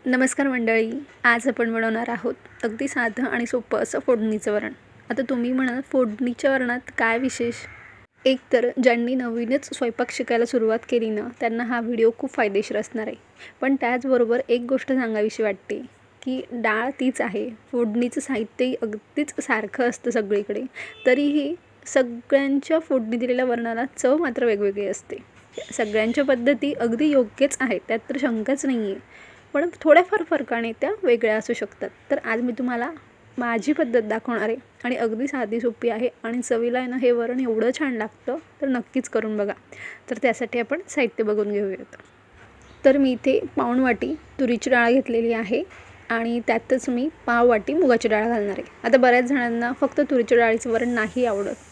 नमस्कार मंडळी, आज आपण बनवणार आहोत अगदी साधं आणि सोपं असं फोडणीचं वरण. आता तुम्ही म्हणाल फोडणीच्या वरणात काय विशेष? एक तर ज्यांनी नवीनच स्वयंपाक शिकायला सुरुवात केली ना, त्यांना हा व्हिडिओ खूप फायदेशीर असणार आहे. पण त्याचबरोबर एक गोष्ट सांगावीशी वाटते की डाळ तीच आहे, फोडणीचं साहित्यही अगदीच सारखं असतं सगळीकडे, तरीही सगळ्यांच्या फोडणी दिलेल्या वरणाला चव मात्र वेगवेगळी असते. सगळ्यांच्या पद्धती अगदी योग्यच आहेत, त्यात तर शंकाच नाही आहे. पण थोड्याफार फरकाने त्या वेगळ्या असू शकतात. तर आज मी तुम्हाला माझी पद्धत दाखवणार आहे आणि अगदी साधी सोपी आहे आणि चवीला आहे ना, हे वरण एवढं छान लागतं, तर नक्कीच करून बघा. तर त्यासाठी आपण साहित्य बघून घेऊयात. तर मी इथे पाऊण वाटी तुरीची डाळ घेतलेली आहे आणि त्यातच मी पाव वाटी मुगाची डाळ घालणार आहे. आता बऱ्याच जणांना फक्त तुरीच्या डाळीचं वरण नाही आवडत,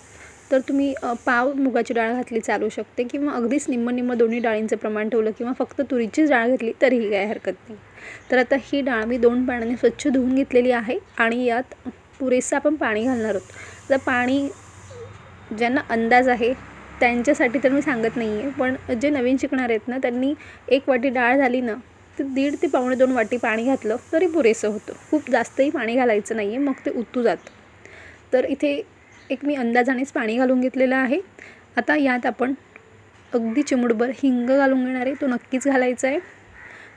तर तुम्ही पाव मुगाची डाळ घातली चालू शकते किंवा अगदीच निम्म दोन्ही डाळींचं प्रमाण ठेवलं किंवा फक्त तुरीचीच डाळ घेतली तरीही काही हरकत नाही. तर आता ही डाळ मी 2 पाण्याने स्वच्छ धुवून घेतलेली आहे आणि यात पुरेसं आपण पाणी घालणार आहोत. आता पाणी ज्यांना अंदाज आहे त्यांच्यासाठी तर मी सांगत नाही आहे, पण जे नवीन शिकणार आहेत ना, त्यांनी 1 वाटी डाळ झाली ना, तर 1.5 ते पावणे 2 वाटी पाणी घातलं तरी पुरेसं होतं. खूप जास्तही पाणी घालायचं नाही आहे, मग ते उतू जातं. तर इथे एक मी अंदाजानेच पाणी घालून घेतलेलं आहे. आता यात आपण अगदी चिमूटभर हिंग घालून घेणार आहे, तो नक्कीच घालायचा आहे.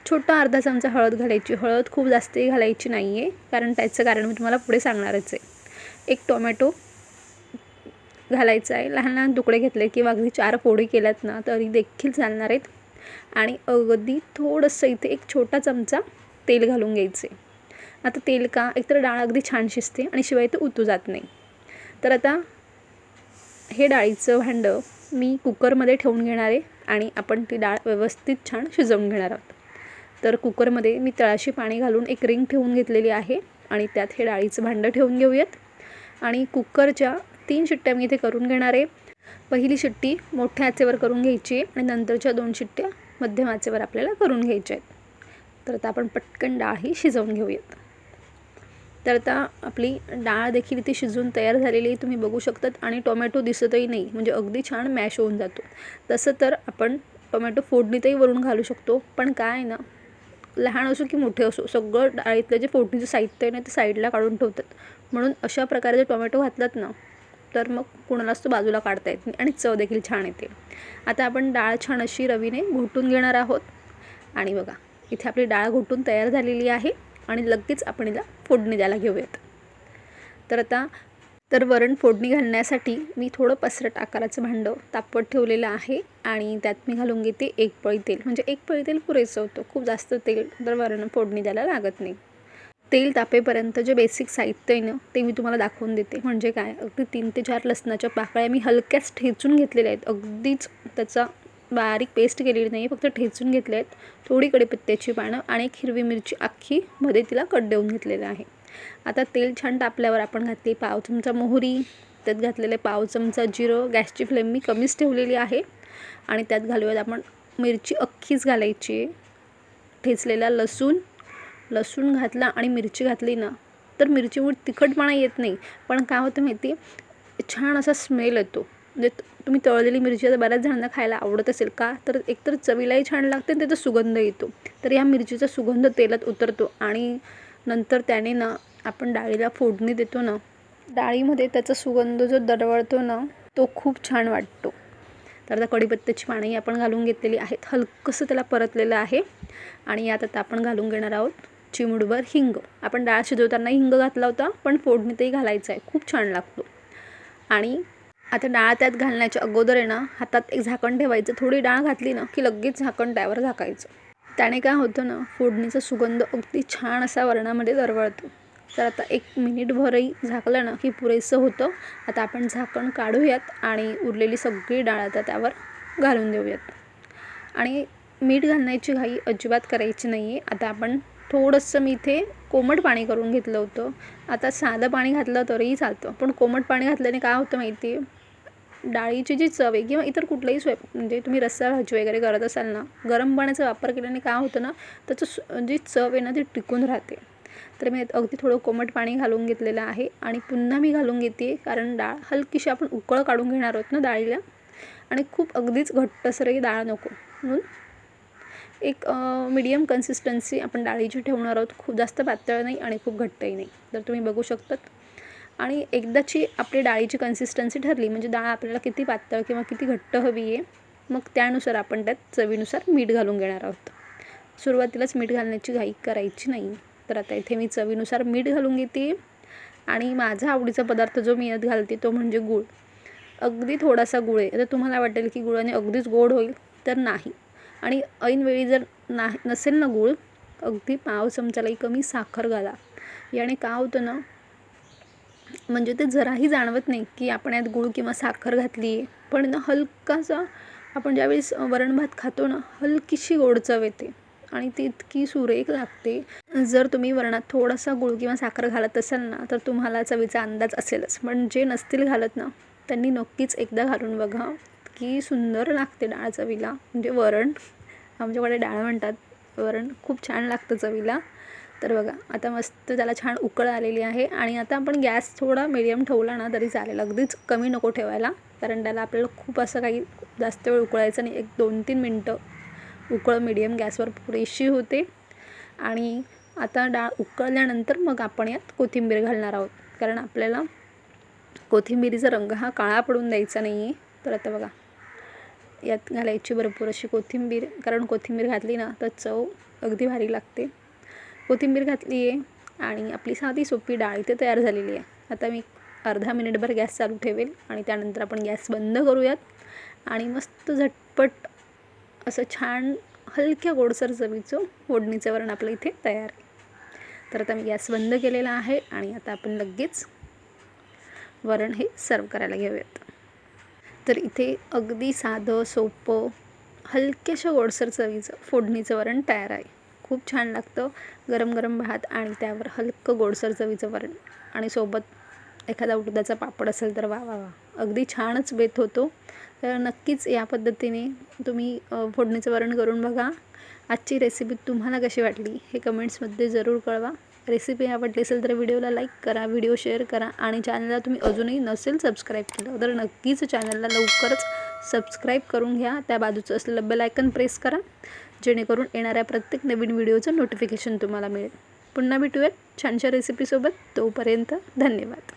छोटा अर्धा चमचा हळद घालायची. हळद खूप जास्तही घालायची नाही आहे, कारण त्याचं कारण मी तुम्हाला पुढे सांगणारच आहे. एक टोमॅटो घालायचा आहे. लहान लहान तुकडे घेतले किंवा अगदी 4 फोडी केल्यात ना, तरी देखील चालणार आहेत. आणि अगदी थोडंसं इथे एक छोटा चमचा तेल घालून घ्यायचे. आता तेल का, एकतर डाळ अगदी छान शिजते आणि शिवाय ते उतू जात नाही. तर आता हे डाळीचं भांडं मी कुकरमध्ये ठेवून घेणार आहे आणि आपण ती डाळ व्यवस्थित छान शिजवून घेणार आहोत. तर कुकरमध्ये मी तळाशी पाणी घालून एक रिंग ठेवून घेतलेली आहे आणि त्यात हे डाळीचं भांडं ठेवून घेऊयात. आणि कुकरच्या 3 शिट्ट्या मी इथे करून घेणार आहे. पहिली शिट्टी मोठ्या आचेवर करून घ्यायची आहे आणि नंतरच्या 2 शिट्ट्या मध्यम आचेवर आपल्याला करून घ्यायच्या आहेत. तर आता आपण पटकन डाळ ही शिजवून घेऊयात. तर आता आपली डाळ देखील इथे शिजून तयार झालेली तुम्ही बघू शकतात आणि टोमॅटो दिसतही नाही, म्हणजे अगदी छान मॅश होऊन जातो. तसं तर आपण टोमॅटो फोडणीतही वरून घालू शकतो, पण काय आहे ना, लहान असो की मोठे असो, सगळं डाळीतलं जे फोडणीचं साहित्य आहे ना, ते साईडला काढून ठेवतात. म्हणून अशा प्रकारे जर टोमॅटो घातलात ना, तर मग कोणालाच तो बाजूला काढता येत नाही आणि चव देखील छान येते. आता आपण डाळ छान अशी रवीने घोटून घेणार आहोत आणि बघा इथे आपली डाळ घोटून तयार झालेली आहे आणि लगेच आपण हिला फोडणी द्यायला घेऊयात. तर वरण फोडणी घालण्यासाठी मी थोडं पसरट आकाराचं भांडं तापवत ठेवलेलं आहे आणि त्यात मी घालून घेते 1 पळी तेल. म्हणजे 1 पळी तेल पुरेसं होतं, खूप जास्त तेल तर वरण फोडणी द्यायला लागत नाही. तेल तापेपर्यंत जे बेसिक साहित्य आहे ना, ते मी तुम्हाला दाखवून देते. म्हणजे काय, अगदी 3 ते 4 लसणाच्या पाकळ्या मी हलक्याच ठेचून घेतलेल्या आहेत. अगदीच त्याचा बारीक पेस्ट केलेली नाही, फक्त ठेचून घेतले आहेत. थोडी कढीपत्त्याची पानं आणि एक हिरवी मिरची अख्खी मध्ये तिला कट देऊन घेतलेलं आहे. आता तेल छान तापल्यावर आपण घातली पाव चमचा मोहरी, त्यात घातलेले पाव चमचा जिरं. गॅसची फ्लेम मी कमीच ठेवलेली आहे आणि त्यात घालूयात आपण मिरची अख्खीच घालायची आहे. ठेचलेला लसूण घातला आणि मिरची घातली ना, तर मिरचीमुळे तिखटपणा येत नाही, पण काय होतं माहिती आहे, छान असा स्मेल येतो. म्हणजे तुम्ही तळलेली मिरची आता बऱ्याच जणांना खायला आवडत असेल का, तर एकतर चवीलाही छान लागते आणि त्याचा सुगंध येतो. तर या मिरचीचा सुगंध तेलात उतरतो आणि नंतर त्याने ना, आपण डाळीला फोडणी देतो ना, डाळीमध्ये त्याचा सुगंध जो दरवळतो ना, तो खूप छान वाटतो. तर आता कढीपत्त्याची पानंही आपण घालून घेतलेली आहेत. हलकंसं त्याला परतलेलं आहे आणि यात आता आपण घालून घेणार आहोत चिमूटभर हिंग. आपण डाळ शिजवताना हिंग घातला होता, पण फोडणीतही घालायचा आहे, खूप छान लागतो. आणि आता डाळ त्यात घालण्याच्या अगोदर आहे ना, हातात एक झाकण ठेवायचं. थोडी डाळ घातली ना, की लगेच झाकण त्यावर झाकायचं. त्याने काय होतं ना, फोडणीचा सुगंध अगदी छान असा वरणामध्ये दरवळतो. तर आता 1 मिनिटभरही झाकलं ना, की पुरेसं होतं. आता आपण झाकण काढूयात आणि उरलेली सगळी डाळ आता त्यावर घालून देऊयात. आणि मीठ घालण्याची घाई अजिबात करायची नाही आहे. आता आपण थोडंसं मी इथे कोमट पाणी करून घेतलं होतं. आता साधं पाणी घातलं तरीही चालतं, पण कोमट पाणी घातल्याने काय होतं माहिती आहे, डाळीची जी चव आहे किंवा इतर कुठलाही म्हणजे तुम्ही रस्सा भाजी वगैरे करत असाल ना, गरम पाण्याचा वापर केल्याने काय होतं ना, त्याचं जी चव आहे ना, ती टिकून राहते. तर मी अगदी थोडं कोमट पाणी घालून घेतलेलं आहे आणि पुन्हा मी घालून घेते, कारण डाळ हलकीशी आपण उकळ काढून घेणार आहोत ना डाळीला, आणि खूप अगदीच घट्टसरही डाळ नको, म्हणून एक मीडियम कन्सिस्टन्सी आपण डाळीची ठेवणार आहोत. खूप जास्त पातळ नाही आणि खूप घट्टही नाही. तर तुम्ही बघू शकतात. आणि एकदाची आपली डाळीची कन्सिस्टन्सी ठरली म्हणजे डाळ आपल्याला किती पातळ किंवा किती घट्ट हवी आहे, मग त्यानुसार आपण त्यात चवीनुसार मीठ घालून घेणार आहोत. सुरुवातीलाच मीठ घालण्याची घाई करायची नाही. तर आता इथे मी चवीनुसार मीठ घालून घेते. आणि माझा आवडीचा पदार्थ जो मी यात घालते तो म्हणजे गूळ. अगदी थोडासा गूळ आहे. तर तुम्हाला वाटेल की गुळाने अगदीच गोड होईल, तर नाही. आणि ऐनवेळी जर नसेल ना गूळ, अगदी पाव चमचालाही कमी साखर घाला. याने काय होतं ना, म्हणजे ते जराही जाणवत नाही की आपण यात गूळ किंवा साखर घातली आहे. पण ना हलकासा आपण ज्यावेळेस वरण भात खातो ना, हलकीशी गोड चव येते आणि ती इतकी सुरेख लागते. जर तुम्ही वरणात थोडासा गूळ किंवा साखर घालत असाल ना, तर तुम्हाला चवीचा अंदाज असेलच. पण जे नसतील घालत ना, त्यांनी नक्कीच एकदा घालून बघा. की सुंदर लागते डाळ चवीला. म्हणजे वरण, आमच्याकडे डाळ म्हणतात, वरण खूप छान लागतं चवीला. तर बघा आता मस्त त्याला छान उकळ आलेली आहे. आणि आता आपण गॅस थोडा मिडियम ठेवला ना तरी चालेल, अगदीच कमी नको ठेवायला, कारण त्याला आपल्याला खूप असं काही जास्त वेळ उकळायचं नाही. 1-2-3 मिनटं उकळ मिडियम गॅसवर पुरेशी होते. आणि आता डाळ उकळल्यानंतर मग आपण यात कोथिंबीर घालणार आहोत, कारण आपल्याला कोथिंबीरीचा रंग हा काळा पडून द्यायचा नाही आहे. तर आता बघा यात घालायची भरपूर अशी कोथिंबीर, कारण कोथिंबीर घातली ना तर चव अगदी भारी लागते. कोथिंबीर घातली आहे आणि आपली साधी सोपी डाळ इथे तयार झालेली आहे. आता मी अर्धा मिनिटभर गॅस चालू ठेवेल आणि त्यानंतर आपण गॅस बंद करूयात. आणि मस्त झटपट असं छान हलक्या गोडसर चवीचं फोडणीचं वरण आपलं इथे तयार आहे. तर आता मी गॅस बंद केलेला आहे आणि आता आपण लगेच वरण हे सर्व करायला घेऊयात. तर इथे अगदी साधं सोपं हलक्याशा गोडसर चवीचं फोडणीचं वरण तयार आहे. खूप छान लागतं. गरम गरम भात आणि त्यावर हलकं गोडसर चवीचं वरण आणि सोबत एखादा उडदाचा पापड असेल तर वा वा वा, अगदी छानच बेत होतो. तर नक्कीच या पद्धतीने तुम्ही फोडणीचं वरण करून बघा. आजची रेसिपी तुम्हाला कशी वाटली हे कमेंट्समध्ये जरूर कळवा. रेसिपी आवडली असेल तर व्हिडिओला लाईक करा, व्हिडिओ शेअर करा आणि चॅनलला तुम्ही अजूनही नसेल सबस्क्राईब केलं तर नक्कीच चॅनलला लवकरच सबस्क्राईब करून घ्या. त्या बाजूचं असलेलं बेल आयकन प्रेस करा, जेणेकरून येणाऱ्या प्रत्येक नवीन व्हिडिओचं नोटिफिकेशन तुम्हाला मिळेल. पुन्हा भेटूयात छानशा रेसिपीसोबत. तोपर्यंत धन्यवाद.